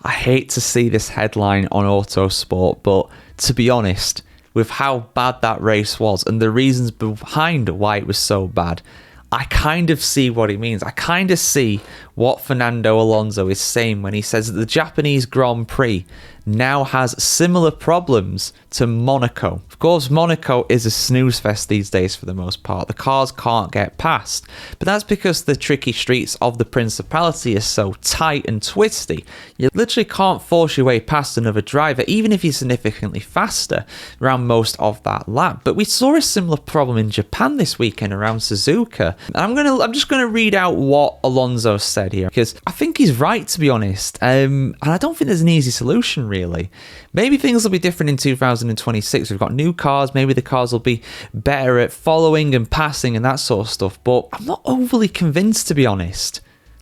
I hate to see this headline on Autosport, but to be honest, with how bad that race was and the reasons behind why it was so bad, I kind of see what he means. I kind of see what Fernando Alonso is saying when he says that the Japanese Grand Prix now has similar problems to Monaco. Of course, Monaco is a snooze fest these days for the most part. The cars can't get past, but that's because the tricky streets of the Principality are so tight and twisty. You literally can't force your way past another driver, even if you're significantly faster around most of that lap. But we saw a similar problem in Japan this weekend around Suzuka. And I'm just gonna read out what Alonso said here, because I think he's right, to be honest. And I don't think there's an easy solution, really. Maybe things will be different in 2026. We've got new cars. Maybe the cars will be better at following and passing and that sort of stuff. But I'm not overly convinced, to be honest.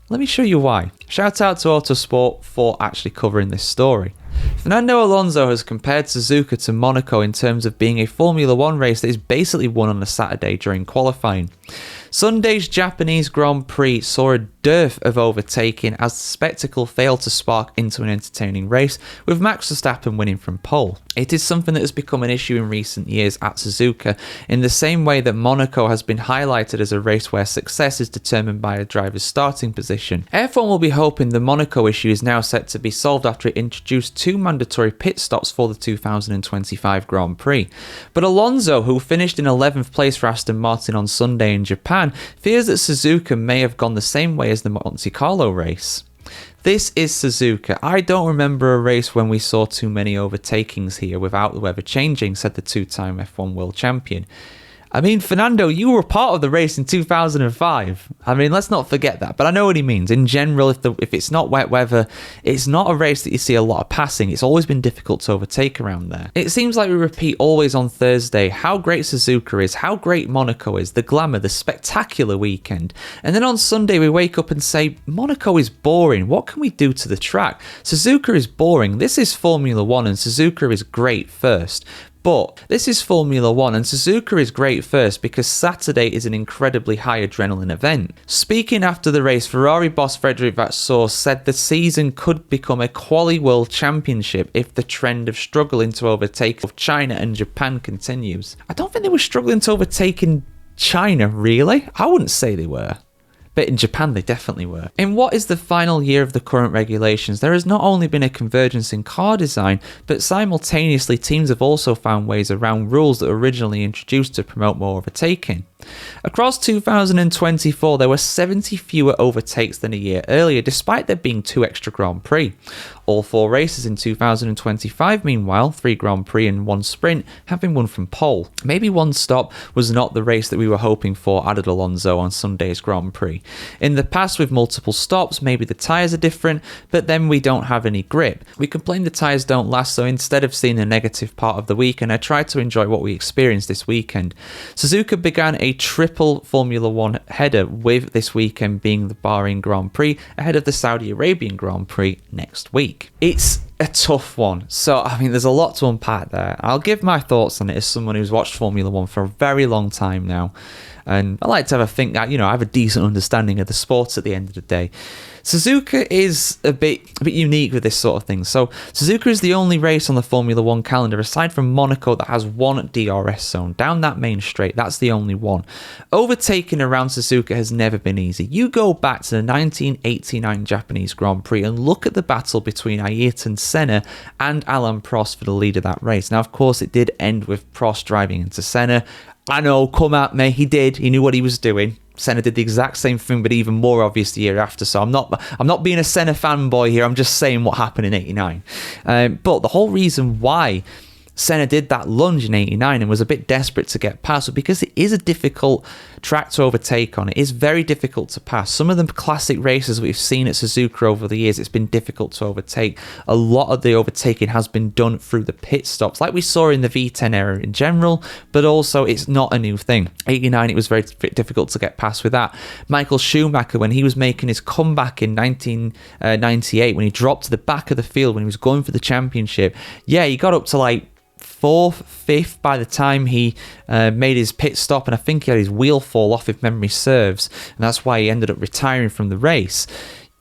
Let me show you why. Shout out to Autosport for actually covering this story. Fernando Alonso has compared Suzuka to Monaco in terms of being a Formula 1 race that is basically won on a Saturday during qualifying. Sunday's Japanese Grand Prix saw a dearth of overtaking as the spectacle failed to spark into an entertaining race, with Max Verstappen winning from pole. It is something that has become an issue in recent years at Suzuka, in the same way that Monaco has been highlighted as a race where success is determined by a driver's starting position. F1 will be hoping the Monaco issue is now set to be solved after it introduced 2 mandatory pit stops for the 2025 Grand Prix. But Alonso, who finished in 11th place for Aston Martin on Sunday in Japan, fears that Suzuka may have gone the same way as the Monte Carlo race. This is Suzuka. I don't remember a race when we saw too many overtakings here without the weather changing, said the 2-time F1 world champion. I mean, Fernando, you were a part of the race in 2005. I mean, let's not forget that. But I know what he means. In general, if it's not wet weather, it's not a race that you see a lot of passing. It's always been difficult to overtake around there. It seems like we repeat always on Thursday how great Suzuka is, how great Monaco is, the glamour, the spectacular weekend. And then on Sunday, we wake up and say, Monaco is boring. What can we do to the track? Suzuka is boring. This is Formula 1 and Suzuka is great first. But this is Formula 1 and Suzuka is great first because Saturday is an incredibly high adrenaline event. Speaking after the race, Ferrari boss Frédéric Vasseur said the season could become a quali world championship if the trend of struggling to overtake of China and Japan continues. I don't think they were struggling to overtake in China, really. I wouldn't say they were. But in Japan, they definitely were. In what is the final year of the current regulations, there has not only been a convergence in car design, but simultaneously teams have also found ways around rules that were originally introduced to promote more overtaking. Across 2024, there were 70 fewer overtakes than a year earlier, despite there being 2 extra Grand Prix. All 4 races in 2025, meanwhile, 3 Grand Prix and 1 sprint, have been won from pole. Maybe one stop was not the race that we were hoping for, added Alonso on Sunday's Grand Prix. In the past, with multiple stops, maybe the tyres are different, but then we don't have any grip. We complain the tyres don't last, so instead of seeing the negative part of the weekend, I tried to enjoy what we experienced this weekend. Suzuka began a triple Formula 1 header, with this weekend being the Bahrain Grand Prix ahead of the Saudi Arabian Grand Prix next week. It's a tough one. So, I mean, there's a lot to unpack there. I'll give my thoughts on it as someone who's watched Formula 1 for a very long time now. And I like to have a think that, I have a decent understanding of the sport at the end of the day. Suzuka is a bit unique with this sort of thing. So Suzuka is the only race on the Formula 1 calendar, aside from Monaco, that has one DRS zone. Down that main straight, that's the only one. Overtaking around Suzuka has never been easy. You go back to the 1989 Japanese Grand Prix and look at the battle between Ayrton Senna and Alain Prost for the lead of that race. Now, of course, it did end with Prost driving into Senna. I know, come at me. He did. He knew what he was doing. Senna did the exact same thing, but even more obvious the year after. So I'm not being a Senna fanboy here. I'm just saying what happened in '89. But the whole reason why Senna did that lunge in '89 and was a bit desperate to get past because it is a difficult track to overtake on. It is very difficult to pass. Some of the classic races we've seen at Suzuka over the years, it's been difficult to overtake. A lot of the overtaking has been done through the pit stops, like we saw in the V10 era in general, but also it's not a new thing. '89, it was very difficult to get past with that. Michael Schumacher, when he was making his comeback in 1998, when he dropped to the back of the field, when he was going for the championship, he got up to like 4th, 5th by the time he made his pit stop, and I think he had his wheel fall off if memory serves, and that's why he ended up retiring from the race.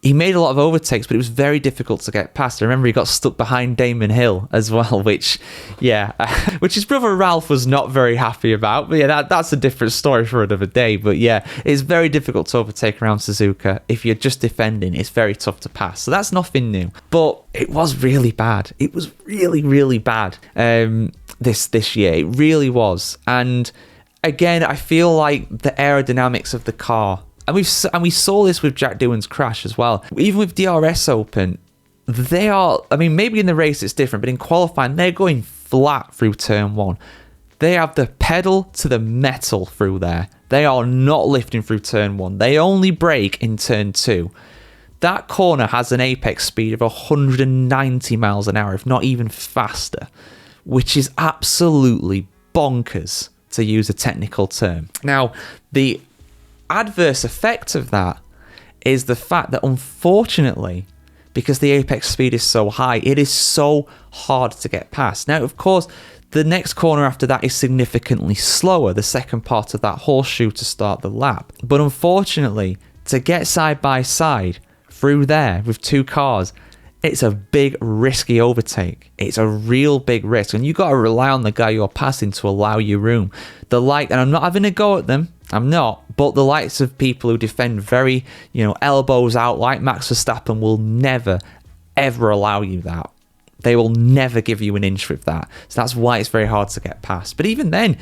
he made a lot of overtakes, but it was very difficult to get past. I remember he got stuck behind Damon Hill as well, which his brother Ralph was not very happy about. But yeah, that's a different story for another day. But yeah, it's very difficult to overtake around Suzuka. If you're just defending, it's very tough to pass. So that's nothing new. But it was really bad. It was really, really bad this year. It really was. And again, I feel like the aerodynamics of the car, and we saw this with Jack Doohan's crash as well. Even with DRS Open, they are, I mean, maybe in the race it's different, but in qualifying, they're going flat through turn 1. They have the pedal to the metal through there. They are not lifting through turn 1. They only brake in turn 2. That corner has an apex speed of 190 miles an hour, if not even faster, which is absolutely bonkers, to use a technical term. Now, the adverse effect of that is the fact that, unfortunately, because the apex speed is so high, it is so hard to get past. Now, of course, the next corner after that is significantly slower, the second part of that horseshoe to start the lap. But unfortunately, to get side by side through there with two cars, it's a big, risky overtake. It's a real big risk. And you got to rely on the guy you're passing to allow you room. And I'm not having a go at them. I'm not. But the likes of people who defend very, elbows out like Max Verstappen will never, ever allow you that. They will never give you an inch with that. So that's why it's very hard to get past. But even then,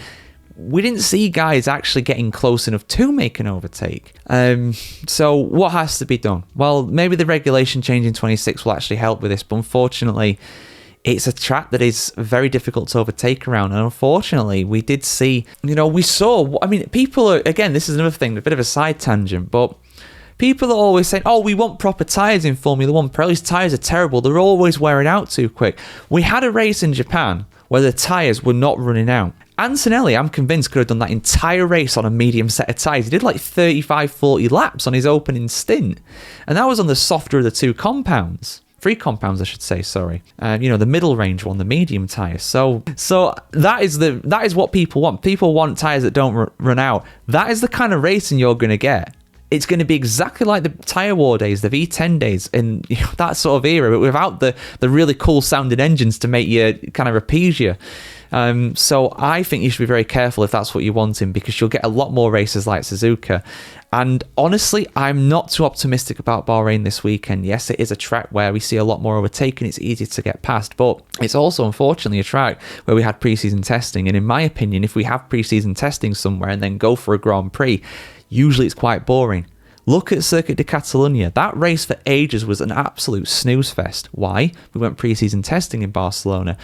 we didn't see guys actually getting close enough to make an overtake. So what has to be done? Well, maybe the regulation change in 26 will actually help with this, but unfortunately, it's a track that is very difficult to overtake around. And unfortunately, we did see, people are, again, this is another thing, a bit of a side tangent, but people are always saying, we want proper tyres in Formula 1. Pirelli's tyres are terrible. They're always wearing out too quick. We had a race in Japan where the tyres were not running out. Antonelli, I'm convinced, could have done that entire race on a medium set of tyres. He did like 35, 40 laps on his opening stint. And that was on the softer of the two compounds. 3 compounds, I should say, sorry. The middle range one, the medium tyres. So that is what people want. People want tyres that don't run out. That is the kind of racing you're going to get. It's going to be exactly like the tyre war days, the V10 days, in that sort of era, but without the really cool sounding engines to make you kind of appease you. So I think you should be very careful if that's what you're wanting, because you'll get a lot more races like Suzuka. And honestly, I'm not too optimistic about Bahrain this weekend. Yes, it is a track where we see a lot more overtaking. It's easy to get past, but it's also unfortunately a track where we had pre-season testing. And in my opinion, if we have pre-season testing somewhere and then go for a Grand Prix, usually it's quite boring. Look at Circuit de Catalunya. That race for ages was an absolute snooze fest. Why? We went pre-season testing in Barcelona.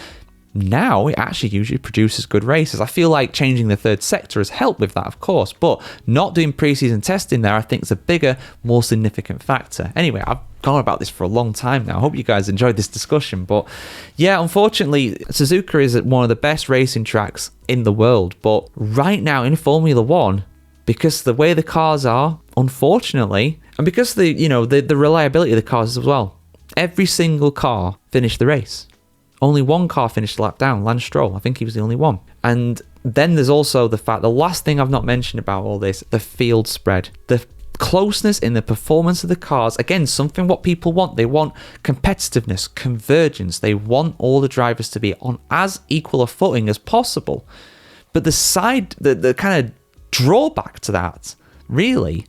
Now it actually usually produces good races. I feel like changing the third sector has helped with that, of course, but not doing pre-season testing there, I think, is a bigger, more significant factor. Anyway, I've gone about this for a long time now. I hope you guys enjoyed this discussion, but yeah, unfortunately, Suzuka is at one of the best racing tracks in the world, but right now in Formula 1, because the way the cars are, unfortunately, and because the reliability of the cars as well, every single car finished the race. Only one car finished the lap down, Lance Stroll. I think he was the only one. And then there's also the fact, the last thing I've not mentioned about all this, the field spread. The closeness in the performance of the cars. Again, something what people want. They want competitiveness, convergence. They want all the drivers to be on as equal a footing as possible. But the kind of drawback to that, really,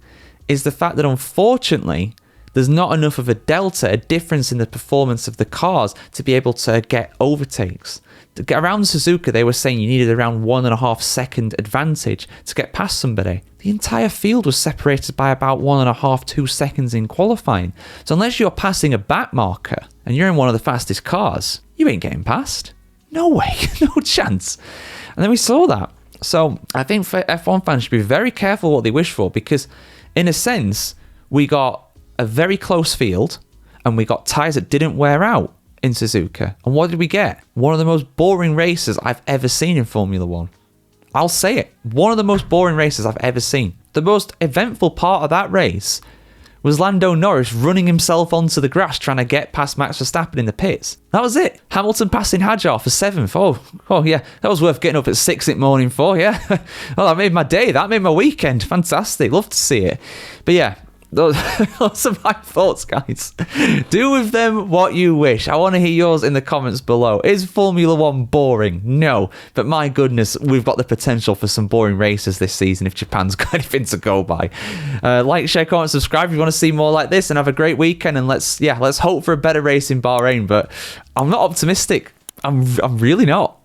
is the fact that unfortunately, there's not enough of a delta, a difference in the performance of the cars to be able to get overtakes. Around Suzuka, they were saying you needed around 1.5 second advantage to get past somebody. The entire field was separated by about 1.5, 2 seconds in qualifying. So unless you're passing a back marker and you're in one of the fastest cars, you ain't getting past. No way, no chance. And then we saw that. So I think F1 fans should be very careful what they wish for, because in a sense, we got a very close field, and we got tyres that didn't wear out in Suzuka. And what did we get? One of the most boring races I've ever seen in Formula 1. I'll say it. One of the most boring races I've ever seen. The most eventful part of that race was Lando Norris running himself onto the grass trying to get past Max Verstappen in the pits. That was it. Hamilton passing Hadjar for 7th. Oh yeah, that was worth getting up at 6 in the morning for, yeah. Well, that made my day. That made my weekend. Fantastic. Love to see it. But yeah, those are my thoughts, guys. Do with them what you wish. I want to hear yours in the comments below. Is Formula One boring? No. But my goodness, we've got the potential for some boring races this season if Japan's got anything to go by. Like, share, comment, subscribe if you want to see more like this, and have a great weekend. And let's hope for a better race in Bahrain. But I'm not optimistic. I'm really not.